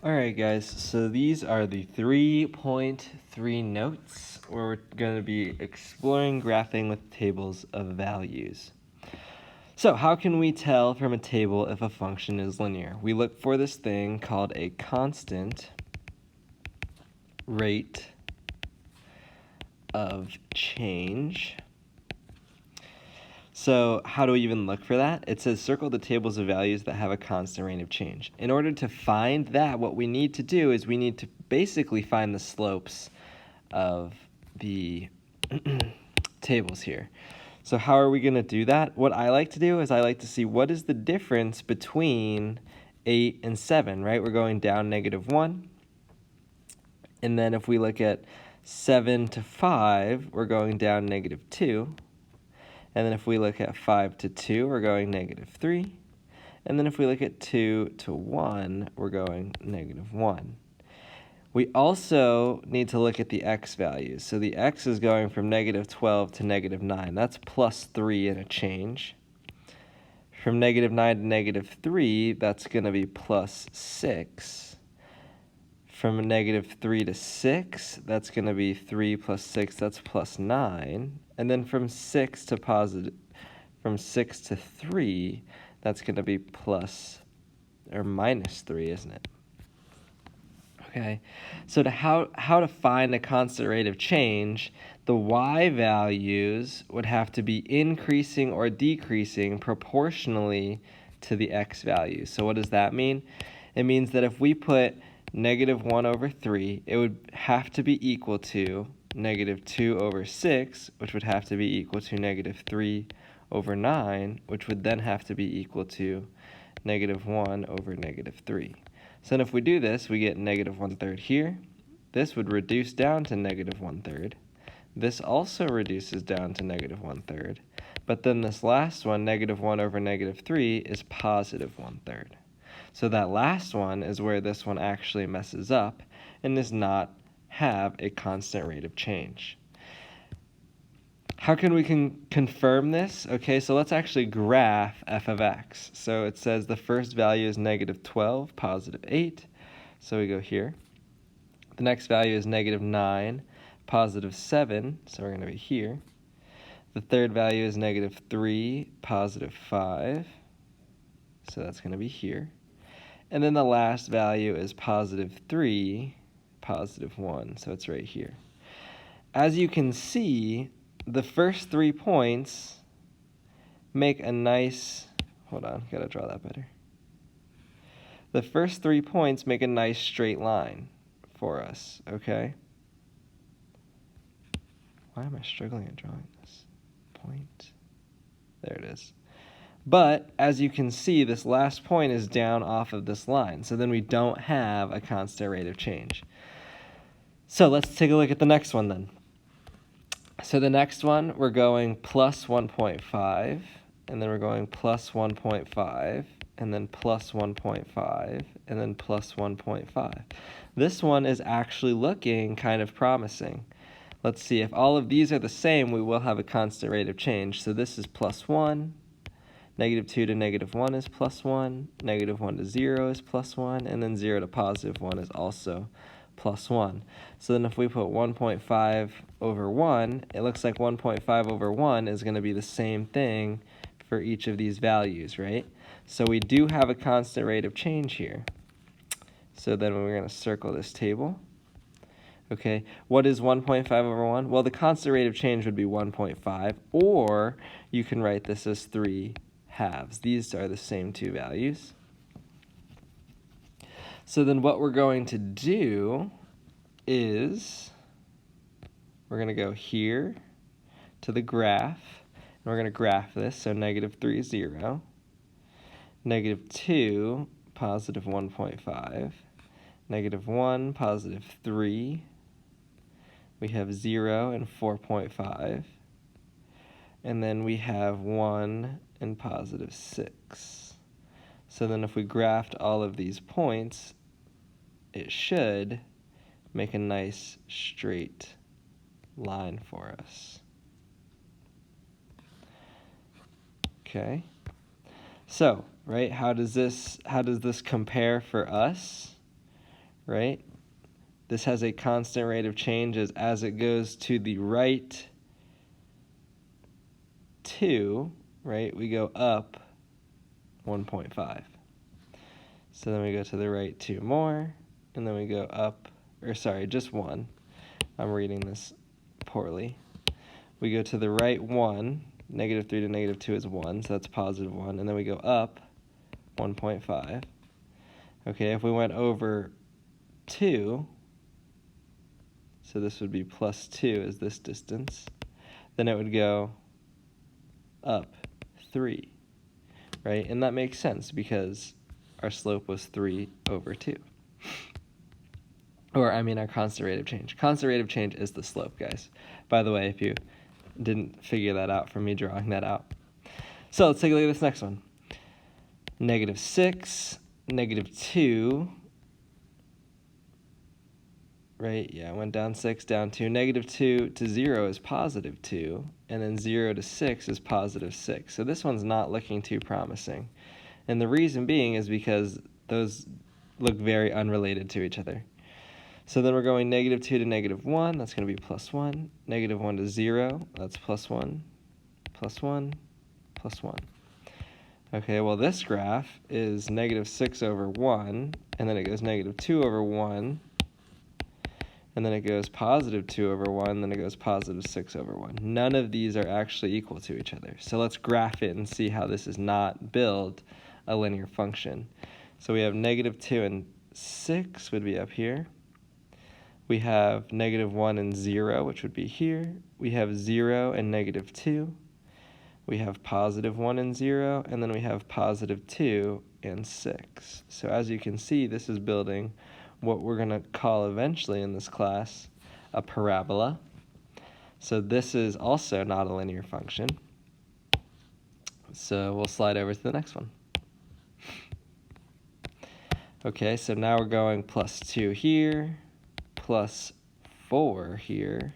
Alright guys, so these are the 3.3 notes where we're going to be exploring graphing with tables of values. So how can we tell from a table if a function is linear? We look for this thing called a constant rate of change. So how do we even look for that? It says circle the tables of values that have a constant rate of change. In order to find that, what we need to do is we need to basically find the slopes of the tables here. So how are we going to do that? What I like to do is I like to see what is the difference between 8 and 7, right? We're going down -1. And then if we look at 7 to 5, we're going down -2. And then if we look at 5 to 2, we're going -3. And then if we look at 2 to 1, we're going -1. We also need to look at the x values. So the x is going from -12 to -9. That's +3 and a change. From -9 to -3, that's going to be +6. From -3 to 6, that's going to be 3 plus 6, that's +9. And then from 6 to 3, that's going to be -3, isn't it? Okay, so how to find a constant rate of change, the y values would have to be increasing or decreasing proportionally to the x values. So what does that mean? It means that if we put -1/3, it would have to be equal to -2/6, which would have to be equal to -3/9, which would then have to be equal to -1/3. So then if we do this, we get -1/3 here. This would reduce down to -1/3. This also reduces down to -1/3. But then this last one, -1/3, is +1/3. So that last one is where this one actually messes up and does not have a constant rate of change. How can we confirm this? Okay, so let's actually graph f of x. So it says the first value is -12, +8. So we go here. The next value is -9, +7. So we're going to be here. The third value is -3, +5. So that's going to be here. And then the last value is +3, +1. So it's right here. As you can see, the first 3 points make a nice, hold on, gotta draw that better. The first 3 points make a nice straight line for us, okay? Why am I struggling at drawing this point? There it is. But as you can see, this last point is down off of this line, so then we don't have a constant rate of change. So let's take a look at the next one then. So the next one, we're going +1.5, and then we're going +1.5, and then +1.5, and then +1.5. This one is actually looking kind of promising. Let's see, if all of these are the same, we will have a constant rate of change. So this is +1, -2 to -1 is +1, -1 to 0 is +1, and then 0 to +1 is also +1. So then if we put 1.5/1, it looks like 1.5/1 is going to be the same thing for each of these values, right? So we do have a constant rate of change here. So then we're going to circle this table. Okay, what is 1.5/1? Well, the constant rate of change would be 1.5, or you can write this as 3/2. These are the same two values. So then what we're going to do is we're going to go here to the graph, and we're going to graph this. So -3, 0, -2, +1.5, -1, +3. We have 0 and 4.5. And then we have 1 and +6. So then if we graphed all of these points, it should make a nice straight line for us. Okay. So, right, how does this compare for us? right? This has a constant rate of change as it goes to the right 2, right? We go up 1.5. So then we go to the right 2 more, and then we go up, or sorry, just 1. I'm reading this poorly. We go to the right 1, negative 3 to negative 2 is 1, so that's positive 1, and then we go up 1.5. Okay, if we went over 2, so this would be plus 2 is this distance, then it would go up 3, right? And that makes sense because our slope was 3 over 2. Or, I mean, our constant rate of change. Constant rate of change is the slope, guys. By the way, if you didn't figure that out from me drawing that out. So let's take a look at this next one. Negative 6, negative 2, right? Yeah, I went down 6, down 2. Negative 2 to 0 is positive 2, and then 0 to 6 is positive 6. So this one's not looking too promising. And the reason being is because those look very unrelated to each other. So then we're going negative 2 to negative 1, that's going to be plus 1. Negative 1 to 0, that's plus 1, plus 1, plus 1. Okay, well this graph is negative 6 over 1, and then it goes negative 2 over 1, and then it goes positive 2 over 1, then it goes positive 6 over 1. None of these are actually equal to each other. So let's graph it and see how this is not build a linear function. So we have negative 2 and 6 would be up here. We have negative 1 and 0, which would be here. We have 0 and negative 2. We have positive 1 and 0, and then we have positive 2 and 6. So as you can see, this is building what we're going to call eventually in this class a parabola. So this is also not a linear function. So we'll slide over to the next one. Okay, so now we're going plus 2 here, plus 4 here,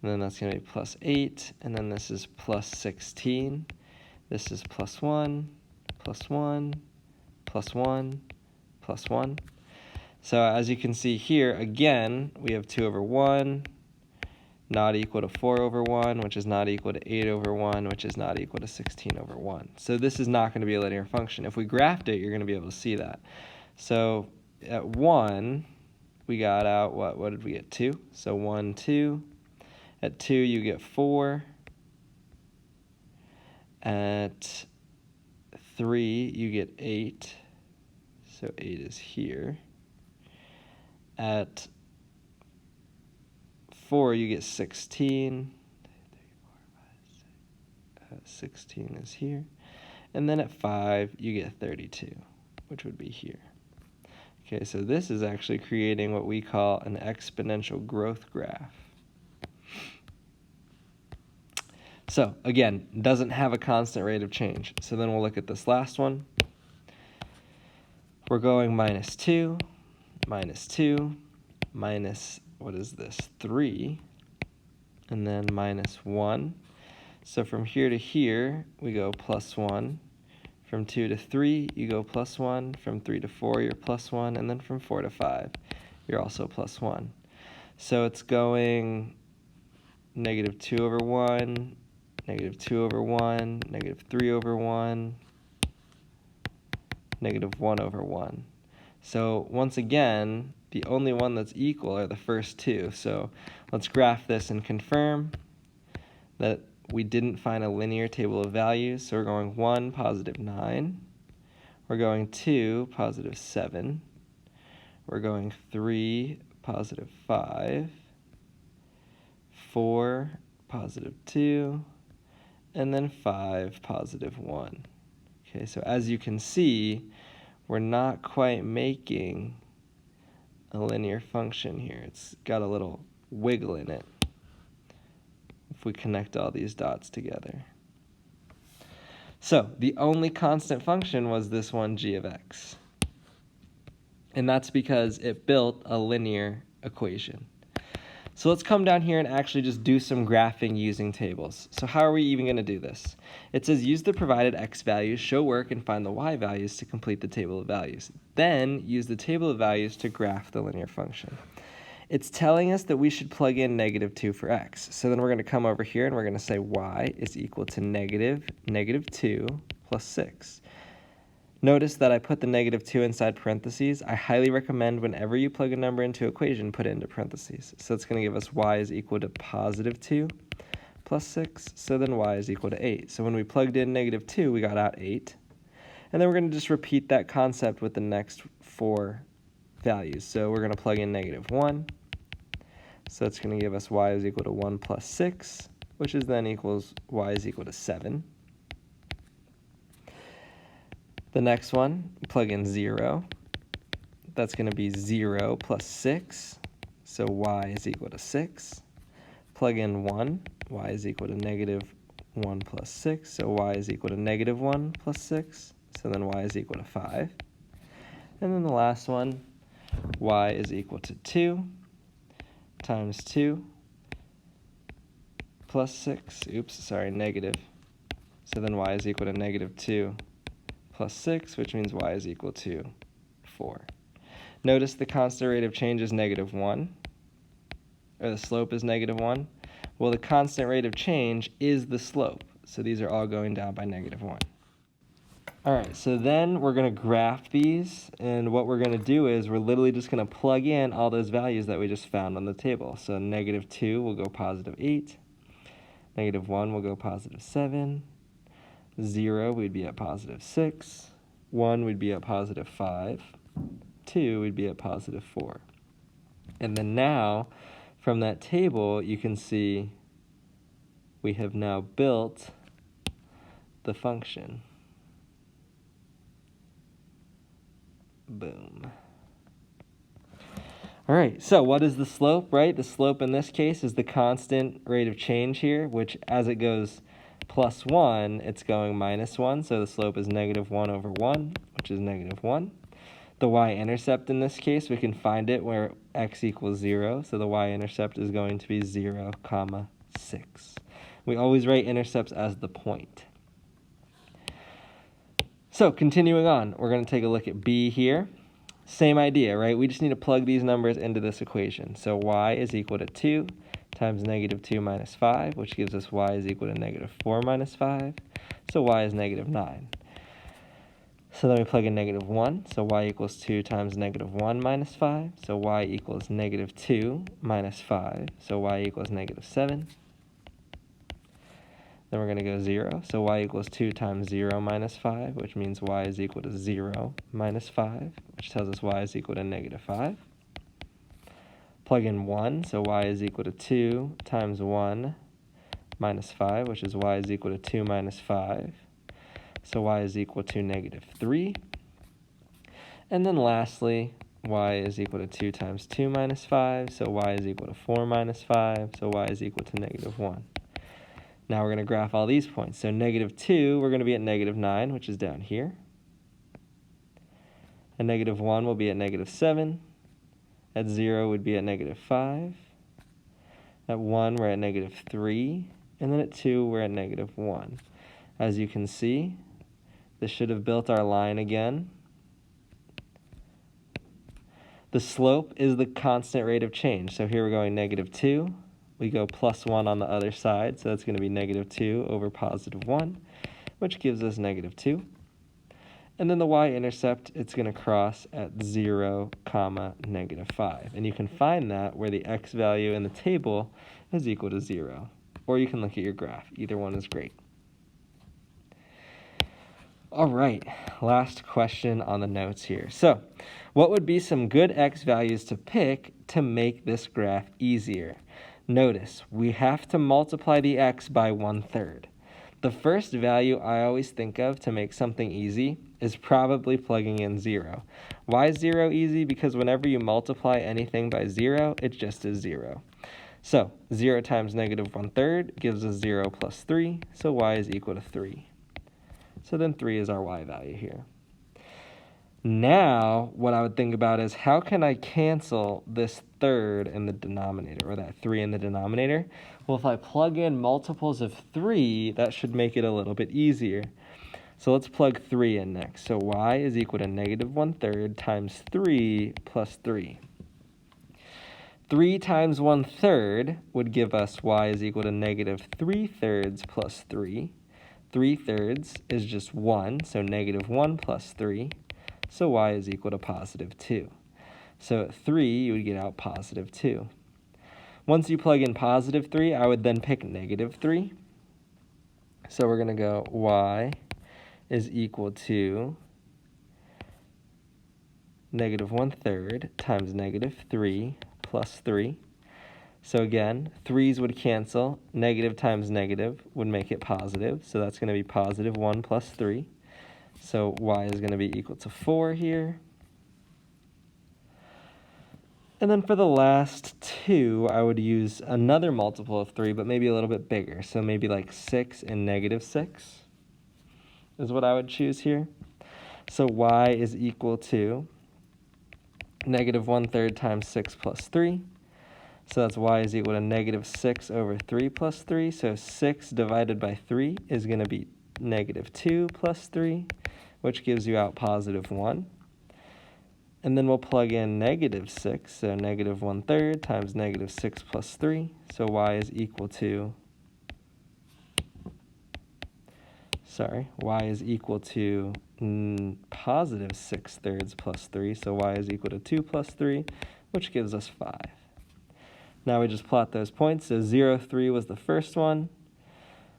and then that's going to be plus 8, and then this is plus 16. This is plus 1, plus 1, plus 1, plus 1. So as you can see here, again, we have 2 over 1, not equal to 4 over 1, which is not equal to 8 over 1, which is not equal to 16 over 1. So this is not going to be a linear function. If we graphed it, you're going to be able to see that. So at 1, we got out, what did we get, 2? So 1, 2. At 2, you get 4. At 3, you get 8. So 8 is here. At 4, you get 16. 16 is here. And then at 5, you get 32, which would be here. Okay, so this is actually creating what we call an exponential growth graph. So again, doesn't have a constant rate of change. So then we'll look at this last one. We're going minus 2, minus 2, minus, what is this, 3, and then minus 1. So from here to here, we go plus 1. From 2 to 3, you go plus 1. From 3 to 4, you're plus 1. And then from 4 to 5, you're also plus 1. So it's going negative 2 over 1, negative 2 over 1, negative 3 over 1, negative 1 over 1. So once again, the only one that's equal are the first two. So let's graph this and confirm that we didn't find a linear table of values. So we're going 1, positive 9. We're going 2, positive 7. We're going 3, positive 5. 4, positive 2. And then 5, positive 1. Okay, so as you can see, we're not quite making a linear function here. It's got a little wiggle in it if we connect all these dots together. So the only constant function was this one, g of x. And that's because it built a linear equation. So let's come down here and actually just do some graphing using tables. So how are we even going to do this? It says use the provided x values, show work, and find the y values to complete the table of values. Then use the table of values to graph the linear function. It's telling us that we should plug in -2 for x. So then we're going to come over here and we're going to say y is equal to -2 plus 6. Notice that I put the -2 inside parentheses. I highly recommend whenever you plug a number into equation, put it into parentheses. So it's going to give us y is equal to +2 plus 6. So then y is equal to 8. So when we plugged in -2, we got out 8. And then we're going to just repeat that concept with the next 4 values. So we're going to plug in -1. So it's going to give us y is equal to 1 plus 6, which is then equals y is equal to 7. The next one, plug in 0. That's going to be 0 plus 6, so y is equal to 6. Plug in 1, y is equal to -1 plus 6, so y is equal to -1 plus 6, so then y is equal to 5. And then the last one, y is equal to 2 times 2 plus 6, negative. So then y is equal to -2 plus 6, which means y is equal to 4. Notice the constant rate of change is -1, or the slope is -1. Well, the constant rate of change is the slope, so these are all going down by -1. All right, so then we're going to graph these, and what we're going to do is we're literally just going to plug in all those values that we just found on the table. So -2 will go +8, -1 will go +7, 0 we'd be at +6, 1 would be at +5, 2 would be at +4. And then now, from that table, you can see we have now built the function. Boom. All right, so what is the slope, right? The slope in this case is the constant rate of change here, which as it goes +1, it's going -1, so the slope is -1 over 1, which is -1. The y-intercept in this case, we can find it where x equals 0, so the y-intercept is going to be 0, 6. We always write intercepts as the point. So continuing on, we're going to take a look at b here. Same idea, right? We just need to plug these numbers into this equation. So y is equal to 2 times -2 minus 5, which gives us y is equal to -4 minus 5. So y is -9. So then we plug in -1, so y equals 2 times -1 minus 5. So y equals -2 minus 5, so y equals -7. Then we're going to go 0, so y equals 2 times 0 minus 5, which means y is equal to 0 minus 5, which tells us y is equal to -5. Plug in 1, so y is equal to 2 times 1 minus 5, which is y is equal to 2 minus 5. So y is equal to -3. And then lastly, y is equal to 2 times 2 minus 5, so y is equal to 4 minus 5, so y is equal to -1. Now we're going to graph all these points. So -2, we're going to be at -9, which is down here. At -1, we'll be at -7. At 0, we'd be at -5. At 1, we're at -3. And then at 2, we're at -1. As you can see, this should have built our line again. The slope is the constant rate of change. So here we're going -2. We go +1 on the other side, so that's going to be -2 over +1, which gives us -2. And then the y-intercept, it's going to cross at 0, -5. And you can find that where the x value in the table is equal to 0. Or you can look at your graph. Either one is great. All right, last question on the notes here. So, what would be some good x values to pick to make this graph easier? Notice, we have to multiply the x by 1/3. The first value I always think of to make something easy is probably plugging in 0. Why is 0 easy? Because whenever you multiply anything by 0, it just is 0. So 0 times -1/3 gives us 0 plus 3, so y is equal to 3. So then 3 is our y value here. Now, what I would think about is how can I cancel this third in the denominator, or that 3 in the denominator? Well, if I plug in multiples of 3, that should make it a little bit easier. So let's plug 3 in next. So y is equal to negative 1/3 times 3 plus 3. 3 times 1/3 would give us y is equal to negative 3/3 plus 3. 3/3 is just 1, so negative 1 plus 3. So y is equal to positive 2. So at 3, you would get out positive 2. Once you plug in positive 3, I would then pick negative 3. So we're going to go y is equal to negative 1/3 times negative 3 plus 3. So again, 3's would cancel. Negative times negative would make it positive. So that's going to be positive 1 plus 3. So y is going to be equal to 4 here. And then for the last 2, I would use another multiple of 3, but maybe a little bit bigger. So maybe like 6 and negative 6 is what I would choose here. So y is equal to negative 1/3 times 6 plus 3. So that's y is equal to negative 6 over 3 plus 3. So 6 divided by 3 is going to be negative 2 plus 3, which gives you out positive 1. And then we'll plug in negative 6, so negative 1/3 times negative 6 plus 3. So y is equal to, y is equal to positive 6/3 plus 3. So y is equal to 2 plus 3, which gives us 5. Now we just plot those points. So 0, 3 was the first one.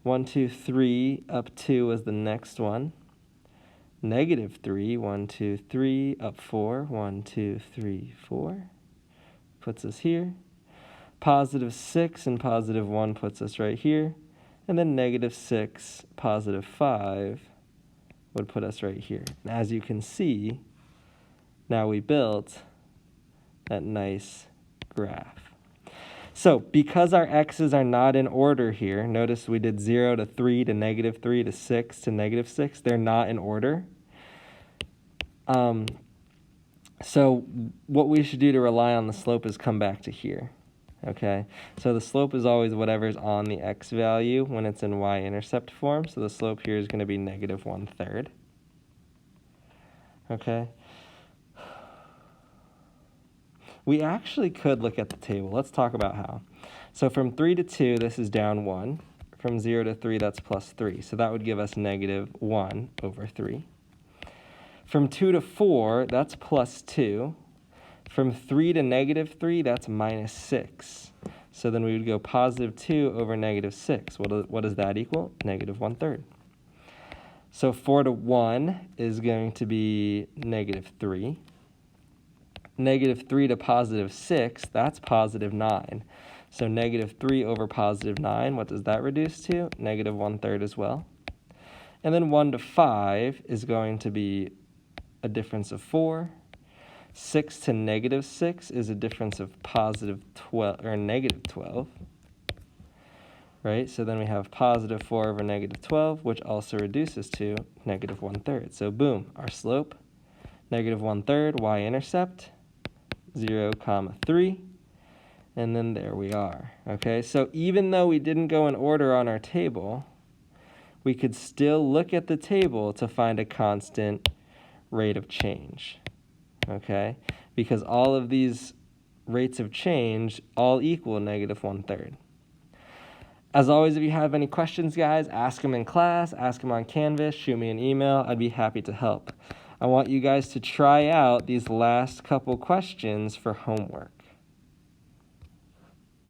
1, 2, 3 up 2 was the next one. Negative 3, 1, 2, 3 up 4, 1, 2, 3, 4 puts us here. Positive 6 and positive 1 puts us right here. And then negative 6, positive 5 would put us right here. And as you can see, now we built that nice graph. So because our x's are not in order here, notice we did 0 to 3 to negative 3 to 6 to negative 6. They're not in order. So what we should do to rely on the slope is come back to here. Okay, so the slope is always whatever's on the x value when it's in y-intercept form. So the slope here is going to be negative 1/3. Okay. We actually could look at the table. Let's talk about how. So from 3 to 2, this is down 1. From 0 to 3, that's plus 3. So that would give us negative 1 over 3. From 2 to 4, that's plus 2. From 3 to negative 3, that's minus 6. So then we would go positive 2 over negative 6. What does that equal? Negative 1/3. So 4 to 1 is going to be negative 3. Negative 3 to positive 6, that's positive 9. So negative 3 over positive 9, what does that reduce to? Negative 1/3 as well. And then 1 to 5 is going to be a difference of 4. 6 to negative 6 is a difference of positive 12, or negative 12. Right? So then we have positive 4 over negative 12, which also reduces to negative 1/3. So boom, our slope, negative 1/3, y-intercept, 0, 3, and then there we are. Okay, so even though we didn't go in order on our table, we could still look at the table to find a constant rate of change. Okay, because all of these rates of change all equal negative 1/3. As always, if you have any questions, guys, ask them in class, ask them on Canvas, shoot me an email. I'd be happy to help. I want you guys to try out these last couple questions for homework.